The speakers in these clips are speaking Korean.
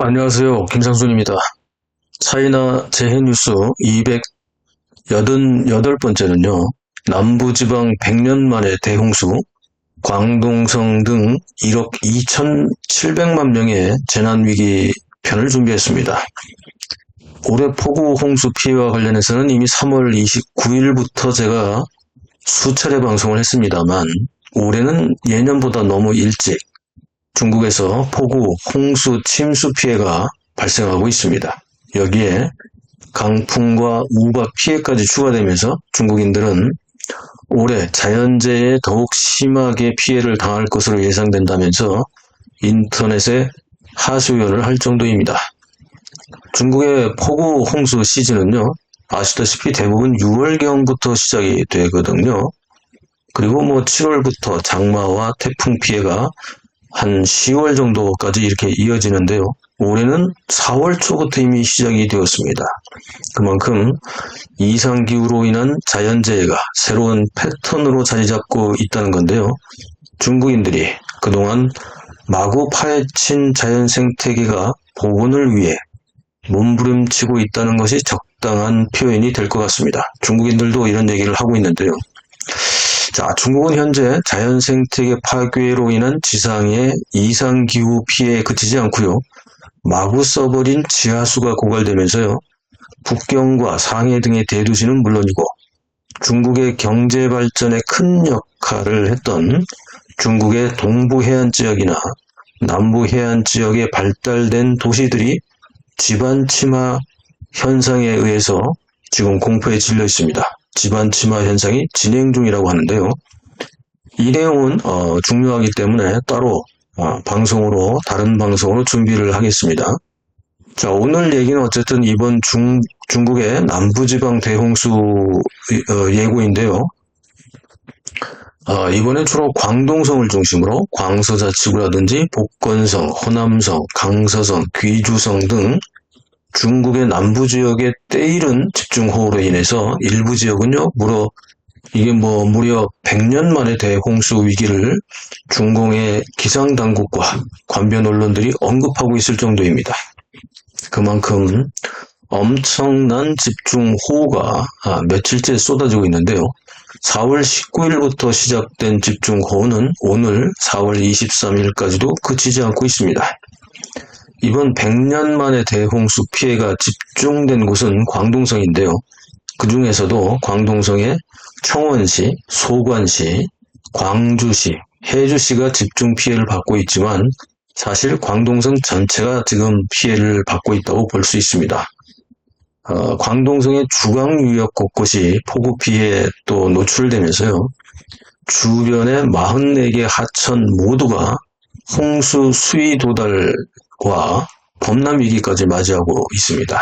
안녕하세요. 김상순입니다. 차이나 재해뉴스 288번째는요. 남부지방 100년 만의 대홍수, 광동성 등 1억 2,700만 명의 재난위기 편을 준비했습니다. 올해 폭우 홍수 피해와 관련해서는 이미 3월 29일부터 제가 수차례 방송을 했습니다만 올해는 예년보다 너무 일찍 중국에서 폭우, 홍수, 침수 피해가 발생하고 있습니다. 여기에 강풍과 우박 피해까지 추가되면서 중국인들은 올해 자연재해에 더욱 심하게 피해를 당할 것으로 예상된다면서 인터넷에 하소연을 할 정도입니다. 중국의 폭우, 홍수 시즌은요, 아시다시피 대부분 6월경부터 시작이 되거든요. 그리고 7월부터 장마와 태풍 피해가 한 10월 정도까지 이렇게 이어지는데요. 올해는 4월 초부터 이미 시작이 되었습니다. 그만큼 이상기후로 인한 자연재해가 새로운 패턴으로 자리 잡고 있다는 건데요. 중국인들이 그동안 마구 파헤친 자연생태계가 복원을 위해 몸부림치고 있다는 것이 적당한 표현이 될 것 같습니다. 중국인들도 이런 얘기를 하고 있는데요. 자, 중국은 현재 자연생태계 파괴로 인한 지상의 이상기후 피해에 그치지 않고요. 마구 써버린 지하수가 고갈되면서요. 북경과 상해 등의 대도시는 물론이고 중국의 경제 발전에 큰 역할을 했던 중국의 동부 해안 지역이나 남부 해안 지역에 발달된 도시들이 지반 침하 현상에 의해서 지금 공포에 질려 있습니다. 지반 침하 현상이 진행 중이라고 하는데요. 이 내용은 중요하기 때문에 따로 다른 방송으로 준비를 하겠습니다. 자, 오늘 얘기는 어쨌든 이번 중국의 남부지방 대홍수 예고인데요. 이번엔 주로 광동성을 중심으로 광서자치구라든지 복건성, 호남성, 강서성, 귀주성 등 중국의 남부 지역의 때이른 집중호우로 인해서 일부 지역은요, 무려 100년 만에 대홍수 위기를 중공의 기상당국과 관변 언론들이 언급하고 있을 정도입니다. 그만큼 엄청난 집중호우가 며칠째 쏟아지고 있는데요. 4월 19일부터 시작된 집중호우는 오늘 4월 23일까지도 그치지 않고 있습니다. 이번 100년 만의 대홍수 피해가 집중된 곳은 광동성인데요. 그 중에서도 광동성의 청원시, 소관시, 광주시, 해주시가 집중 피해를 받고 있지만 사실 광동성 전체가 지금 피해를 받고 있다고 볼 수 있습니다. 광동성의 주광유역 곳곳이 폭우 피해에 또 노출되면서요. 주변의 44개 하천 모두가 홍수 수위 도달과 범람 위기까지 맞이하고 있습니다.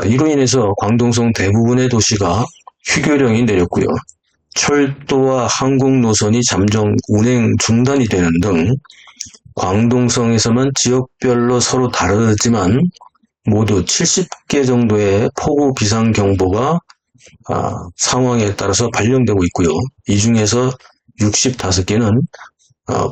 이로 인해서 광동성 대부분의 도시가 휴교령이 내렸고요. 철도와 항공 노선이 잠정 운행 중단이 되는 등 광동성에서만 지역별로 서로 다르지만 모두 70개 정도의 폭우 비상경보가 상황에 따라서 발령되고 있고요. 이 중에서 65개는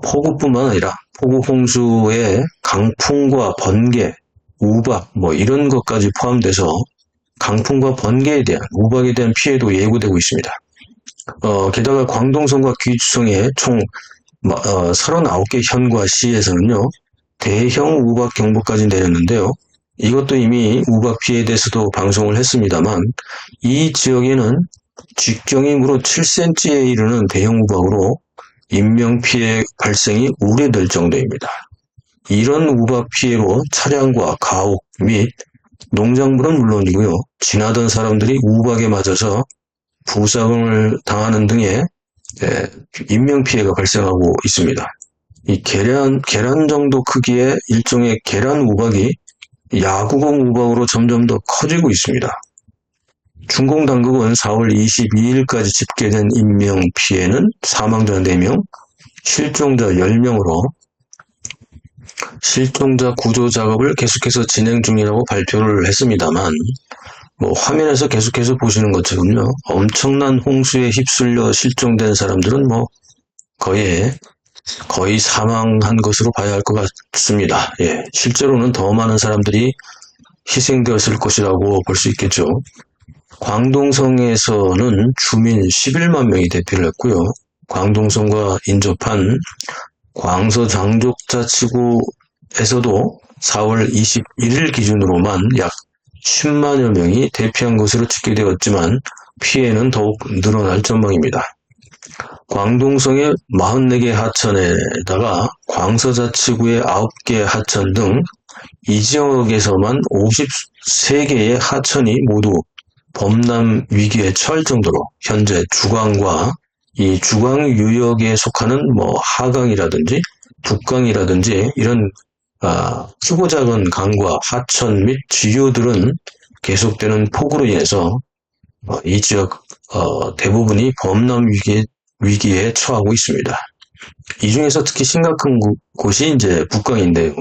폭우뿐만 아니라 폭우 홍수에 강풍과 번개, 우박 이런 것까지 포함돼서 강풍과 번개에 대한, 우박에 대한 피해도 예고되고 있습니다. 게다가 광동성과 귀주성의 총 39개 현과 시에서는요. 대형 우박 경보까지 내렸는데요. 이것도 이미 우박 피해에 대해서도 방송을 했습니다만 이 지역에는 직경이 무려 7cm에 이르는 대형 우박으로 인명피해 발생이 우려될 정도입니다. 이런 우박 피해로 차량과 가옥 및 농작물은 물론이고요. 지나던 사람들이 우박에 맞아서 부상을 당하는 등의 인명피해가 발생하고 있습니다. 이 계란 정도 크기의 일종의 계란 우박이 야구공 우박으로 점점 더 커지고 있습니다. 중공 당국은 4월 22일까지 집계된 인명피해는 사망자 4명, 실종자 10명으로 실종자 구조 작업을 계속해서 진행 중이라고 발표를 했습니다만 화면에서 계속해서 보시는 것처럼요. 엄청난 홍수에 휩쓸려 실종된 사람들은 거의 거의 사망한 것으로 봐야 할 것 같습니다. 예, 실제로는 더 많은 사람들이 희생되었을 것이라고 볼 수 있겠죠. 광동성에서는 주민 11만 명이 대피를 했고요. 광동성과 인접한 광서장족자치구에서도 4월 21일 기준으로만 약 10만여 명이 대피한 것으로 집계되었지만 피해는 더욱 늘어날 전망입니다. 광동성의 44개 하천에다가 광서자치구의 9개 하천 등 이 지역에서만 53개의 하천이 모두 범람 위기에 처할 정도로 현재 주광과 이 주광 유역에 속하는 하강이라든지 북강이라든지 이런 크고 작은 강과 하천 및 지류들은 계속되는 폭우로 인해서 이 지역 대부분이 범람 위기에 처하고 있습니다. 이 중에서 특히 심각한 곳이 이제 북강인데요.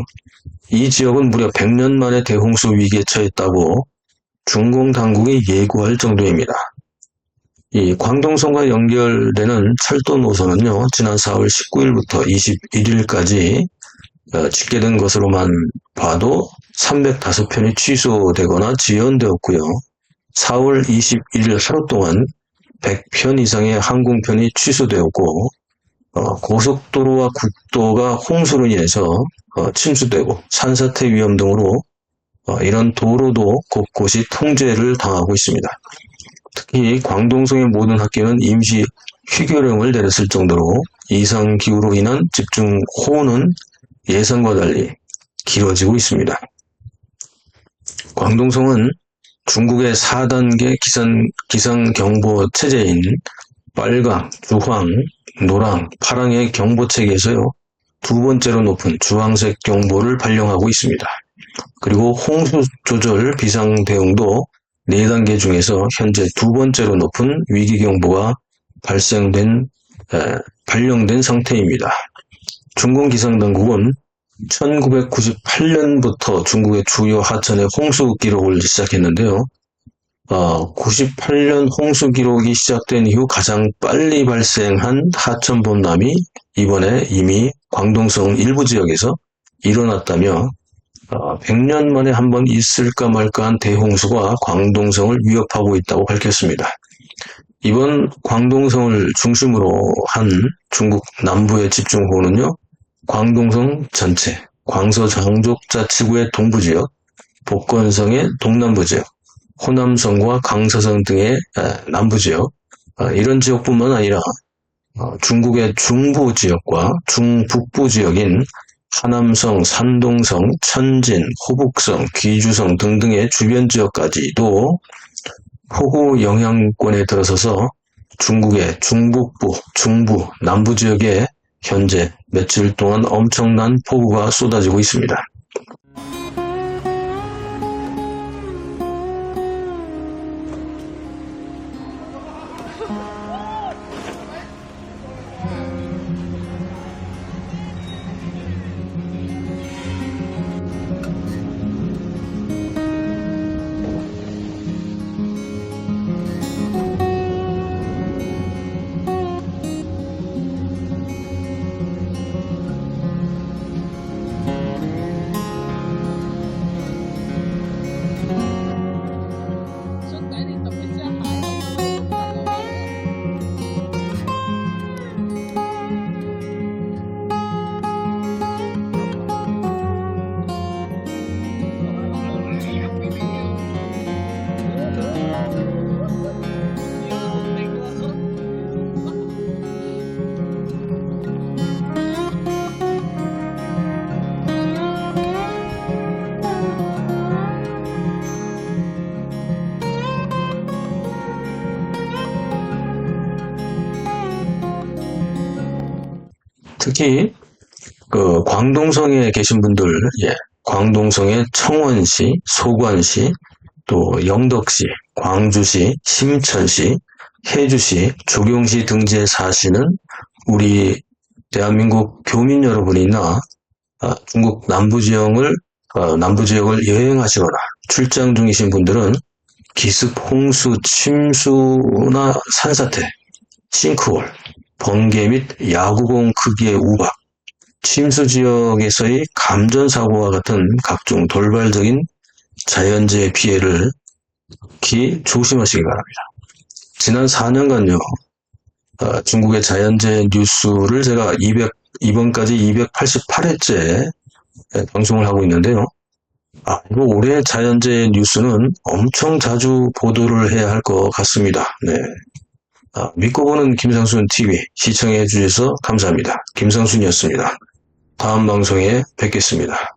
이 지역은 무려 100년 만에 대홍수 위기에 처했다고 중공 당국이 예고할 정도입니다. 이 광동성과 연결되는 철도 노선은요, 지난 4월 19일부터 21일까지 집계된 것으로만 봐도 305편이 취소되거나 지연되었고요. 4월 21일 하루 동안 100편 이상의 항공편이 취소되었고, 고속도로와 국도가 홍수로 인해서 침수되고 산사태 위험 등으로 이런 도로도 곳곳이 통제를 당하고 있습니다. 특히 광동성의 모든 학교는 임시 휴교령을 내렸을 정도로 이상기후로 인한 집중호우는 예상과 달리 길어지고 있습니다. 광동성은 중국의 4단계 기상경보 체제인 빨강, 주황, 노랑, 파랑의 경보체계에서요, 두 번째로 높은 주황색 경보를 발령하고 있습니다. 그리고 홍수 조절 비상 대응도 4단계 중에서 현재 두 번째로 높은 위기경보가 발령된 상태입니다. 중국 기상당국은 1998년부터 중국의 주요 하천의 홍수 기록을 시작했는데요. 98년 홍수 기록이 시작된 이후 가장 빨리 발생한 하천 범람이 이번에 이미 광동성 일부 지역에서 일어났다며 100년 만에 한 번 있을까 말까한 대홍수가 광동성을 위협하고 있다고 밝혔습니다. 이번 광동성을 중심으로 한 중국 남부의 집중호우는요, 광동성 전체, 광서장족자치구의 동부지역, 복건성의 동남부지역, 호남성과 강서성 등의 남부지역, 이런 지역뿐만 아니라 중국의 중부 지역과 중북부 지역인 하남성, 산동성, 천진, 호북성, 귀주성 등등의 주변 지역까지도 폭우 영향권에 들어서서 중국의 중북부, 중부, 남부 지역에 현재 며칠 동안 엄청난 폭우가 쏟아지고 있습니다. 특히 광동성에 계신 분들, 광동성의 청원시, 소관시, 또 영덕시, 광주시, 심천시, 해주시, 조경시 등지에 사시는 우리 대한민국 교민 여러분이나 중국 남부 지역을 여행하시거나 출장 중이신 분들은 기습 홍수, 침수나 산사태, 싱크홀, 번개 및 야구공 크기의 우박, 침수 지역에서의 감전사고와 같은 각종 돌발적인 자연재해 피해를 특히 조심하시기 바랍니다. 지난 4년간요, 중국의 자연재해 뉴스를 제가 이번까지 288회째 방송을 하고 있는데요. 이거 올해 자연재해 뉴스는 엄청 자주 보도를 해야 할 것 같습니다. 네. 믿고 보는 김상순 TV 시청해 주셔서 감사합니다. 김상순이었습니다. 다음 방송에 뵙겠습니다.